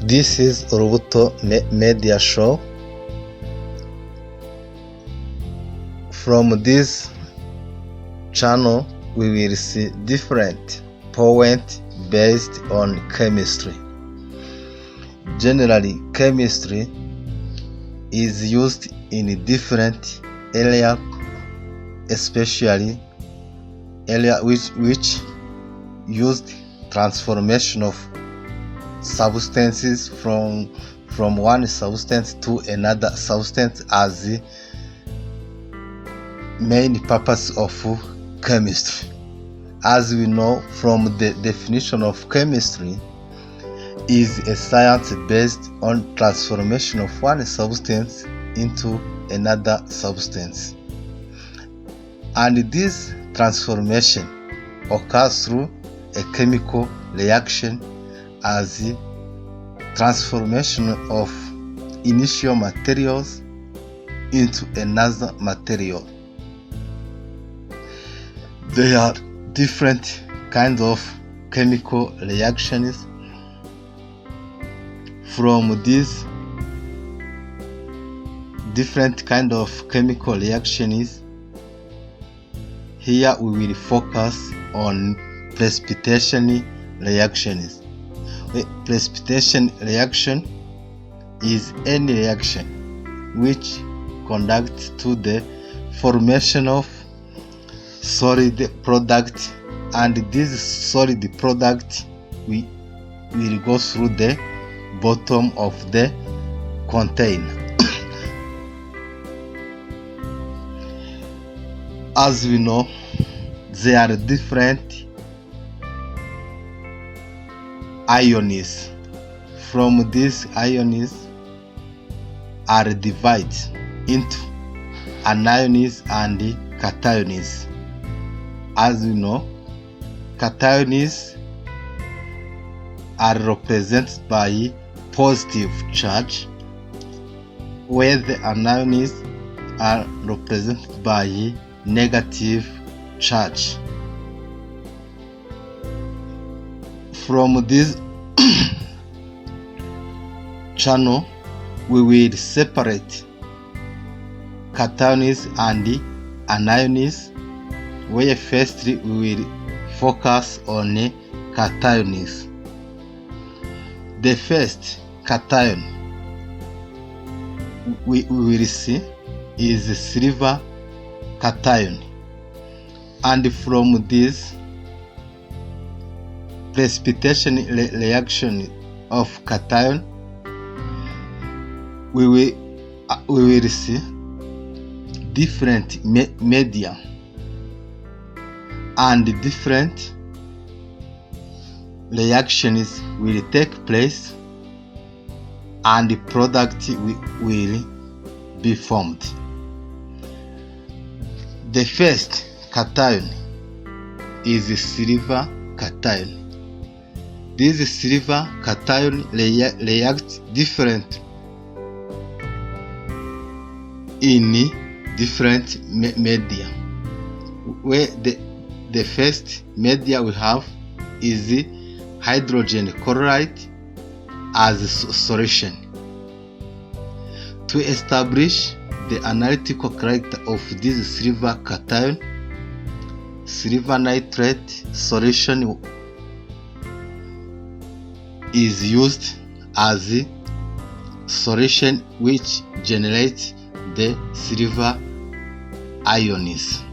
This is Urubuto Media Show. From this channel, we will see different points based on chemistry. Generally, chemistry is used in different areas, especially area which used transformation of substances from one substance to another substance as the main purpose of chemistry. As we know from the definition of chemistry, is a science based on transformation of one substance into another substance, and this transformation occurs through a chemical reaction as the transformation of initial materials into another material. There are different kinds of chemical reactions. From these different kind of chemical reactions, here we will focus on precipitation reactions. Precipitation reaction is any reaction which conducts to the formation of solid product, and this solid product will go through the bottom of the container. As we know, there are different ions. From these ions are divided into anions and cations. As we know, cations are represented by positive charge, where the anions are represented by negative charge. From this channel, we will separate cations and anions, where firstly we will focus on cations. The first cation we will see is the silver cation, and from this precipitation reaction of cation, we will see different media and different reactions will take place, and the product will be formed. The first cation is the silver cation. This silver cation reacts different in different media, where the first media we have is the hydrogen chloride as a solution. To establish the analytical character of this silver cation, silver nitrate solution is used as a solution which generates the silver ions.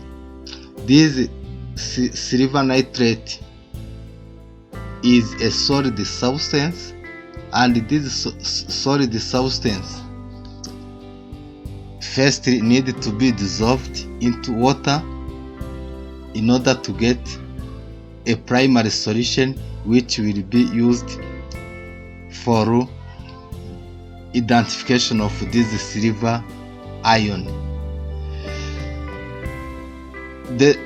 This silver nitrate is a solid substance, and this solid substance first need to be dissolved into water in order to get a primary solution which will be used for identification of this silver ion. The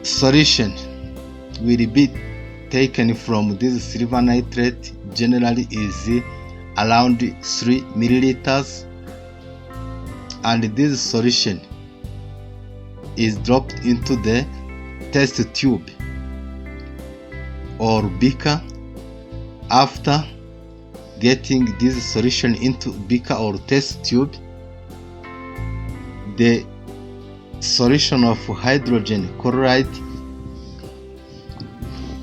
solution will be taken from this silver nitrate generally is around 3 milliliters, and this solution is dropped into the test tube or beaker after getting this solution into beaker or test tube, the solution of hydrogen chloride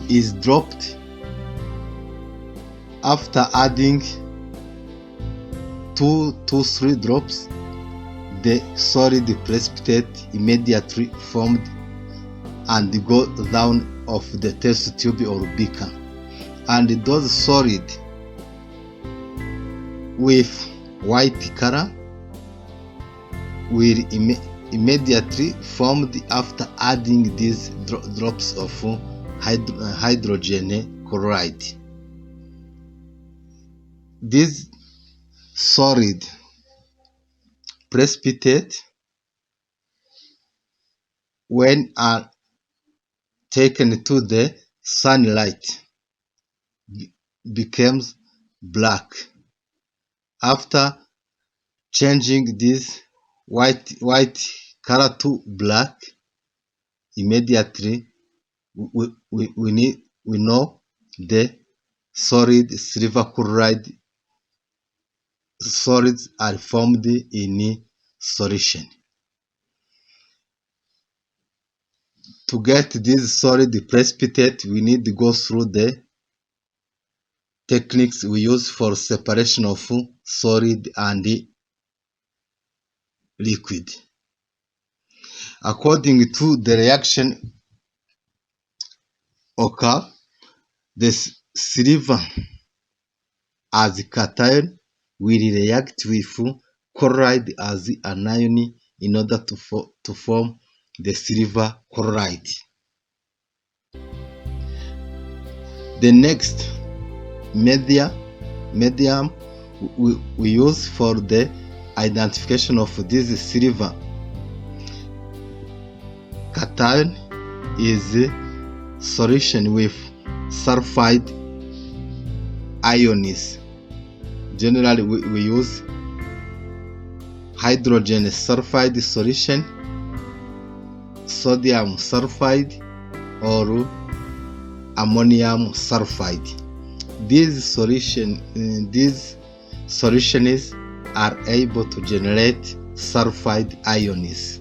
is dropped. After adding 2 to 3 drops, the solid precipitate immediately formed and go down of the test tube or beaker, and those solid with white color will immediately formed after adding these drops of hydrogen chloride. This solid precipitate, when are taken to the sunlight, becomes black. After changing this white color to black, immediately we know the solid silver chloride solids are formed in solution. To get this solid precipitate, we need to go through the techniques we use for separation of solid and liquid. According to the reaction occur, the silver as cation will react with chloride as anion in order to form the silver chloride. The next medium we use for the identification of this silver cation is solution with sulfide ions. Generally we use hydrogen sulfide solution, sodium sulfide, or ammonium sulfide. These solutions are able to generate sulfide ions.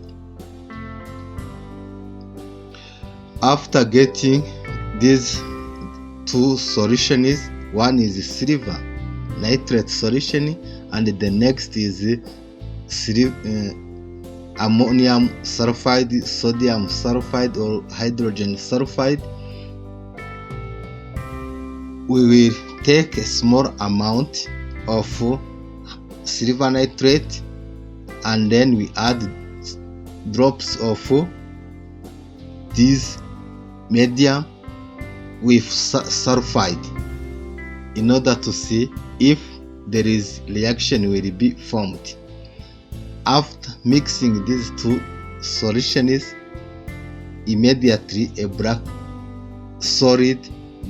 After getting these two solutions, one is silver nitrate solution and the next is ammonium sulfide, sodium sulfide, or hydrogen sulfide, we will take a small amount of silver nitrate and then we add drops of this medium with sulfide in order to see if there is reaction will be formed. After mixing these two solutions, immediately a black solid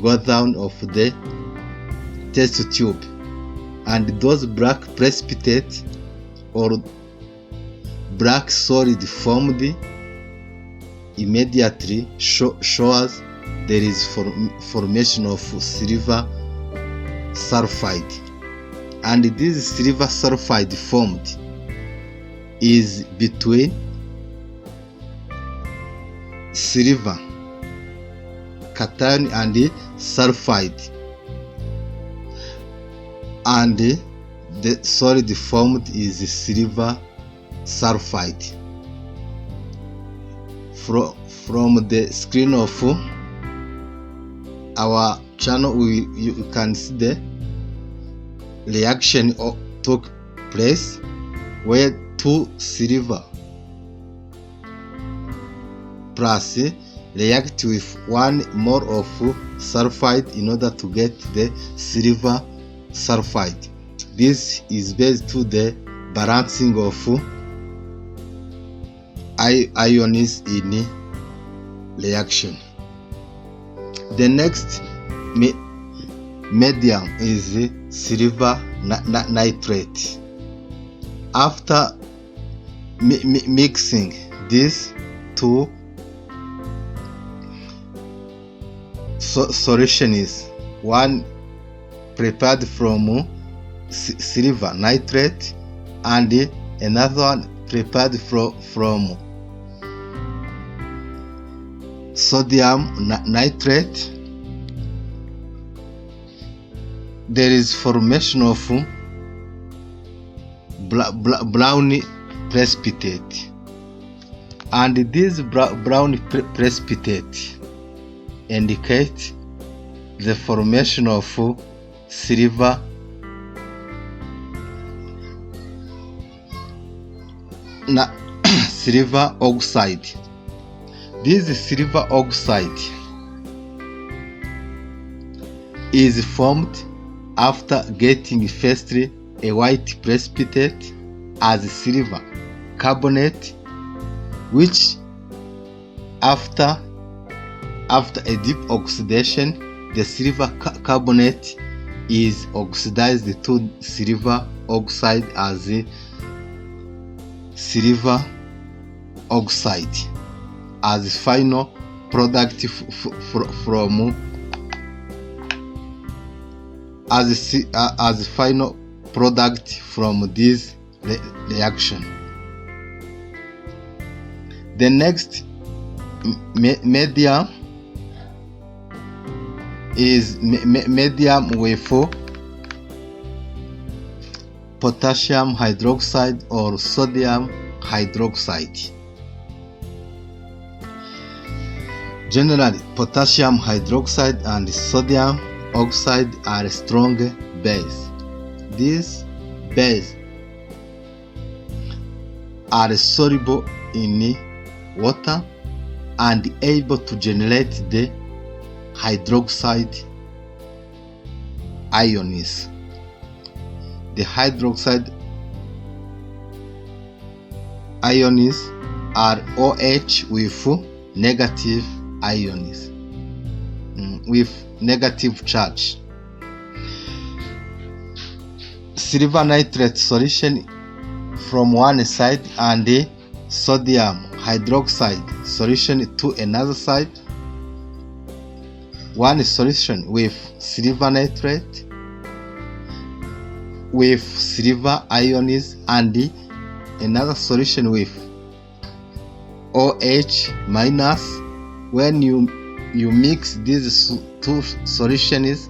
goes down of the test tube, and those black precipitate or black solid formed immediately shows there is formation of silver sulfide, and this silver sulfide formed is between silver cation and sulfide, and the solid formed is silver sulfide. From the screen of our channel, you can see the reaction took place where 2 silver plus react with 1 more of sulfide in order to get the silver sulfide. This is based to the balancing of ions in reaction. The next medium is silver nitrate. After mixing these two solutions, one prepared from silver nitrate, and another one prepared from sodium nitrate. There is formation of brown precipitate, and this brown precipitate indicate the formation of silver silver oxide. This silver oxide is formed after getting firstly a white precipitate as silver carbonate, which after a deep oxidation, the silver carbonate is oxidized to silver oxide as silver oxide as final product from as final product from this reaction. The next medium is medium with potassium hydroxide or sodium hydroxide. Generally, potassium hydroxide and sodium oxide are strong bases. These bases are soluble in water and able to generate the hydroxide ions. The hydroxide ions are OH with negative ions, with negative charge. Silver nitrate solution from one side and the sodium hydroxide solution to another side. One solution with silver nitrate with silver ions and another solution with OH minus. When you mix these two solutions,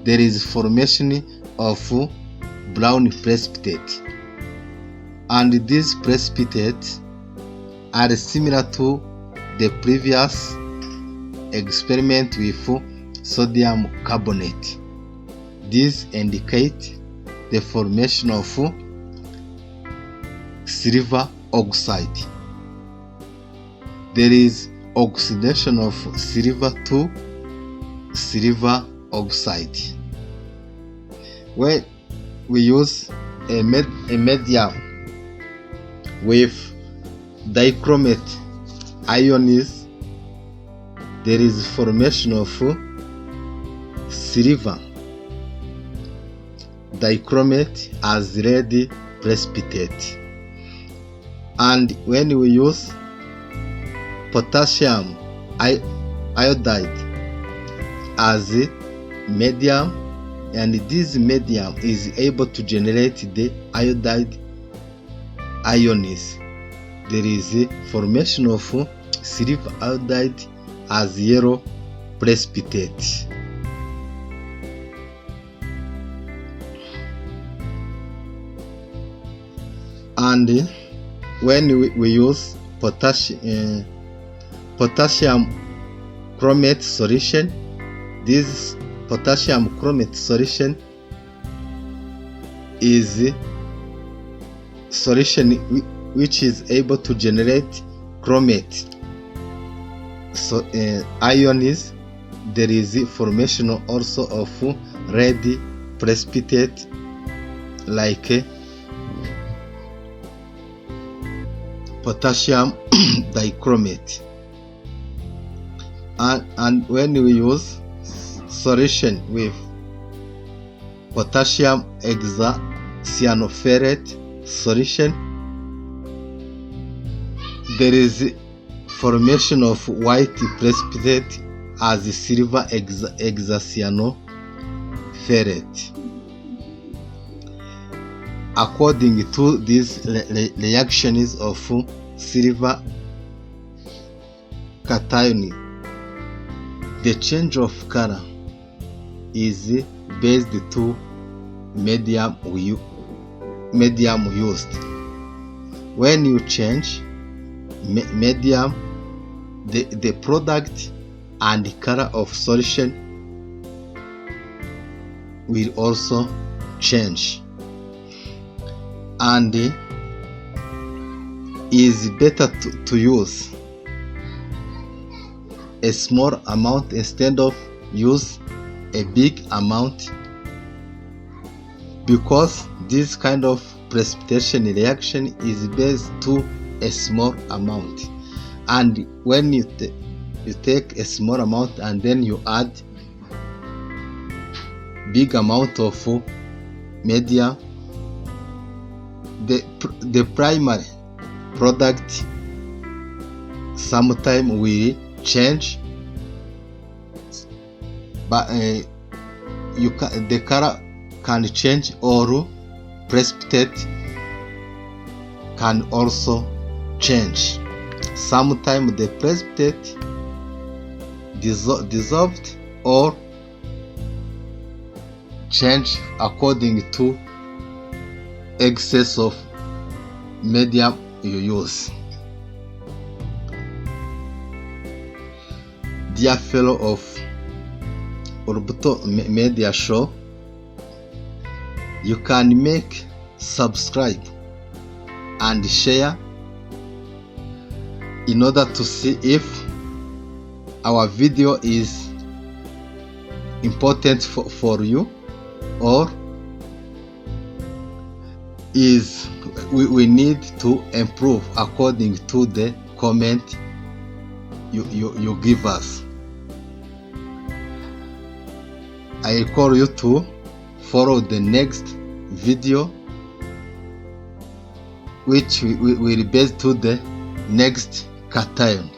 there is formation of brown precipitate, and these precipitates are similar to the previous experiment with sodium carbonate. These indicate the formation of silver oxide. There is oxidation of silver to silver oxide. When we use a medium with dichromate ions, there is formation of silver dichromate as red precipitate. And when we use potassium iodide as medium, and this medium is able to generate the iodide ions, there is a formation of silver iodide as yellow precipitate. And when we use potassium chromate solution, this potassium chromate solution is solution which is able to generate chromate ions. There is formation also of red precipitate like potassium dichromate. And when we use solution with potassium hexacyanoferrate solution, there is formation of white precipitate as silver hexacyanoferrate ferret. According to these reactions of silver cation, the change of color is based to medium used. When you change medium, the product and color of solution will also change, and is better to use a small amount instead of use a big amount, because this kind of precipitation reaction is based to a small amount. And when you take a small amount and then you add big amount of media, the primary product sometime will change, but the color can change, or precipitate can also change. Sometimes the precipitate dissolved or change according to excess of medium you use. Dear fellow of Orbuto Media Show, you can make subscribe and share in order to see if our video is important for you, or is we need to improve according to the comment you give us. I call you to follow the next video, which will be based to the next cation.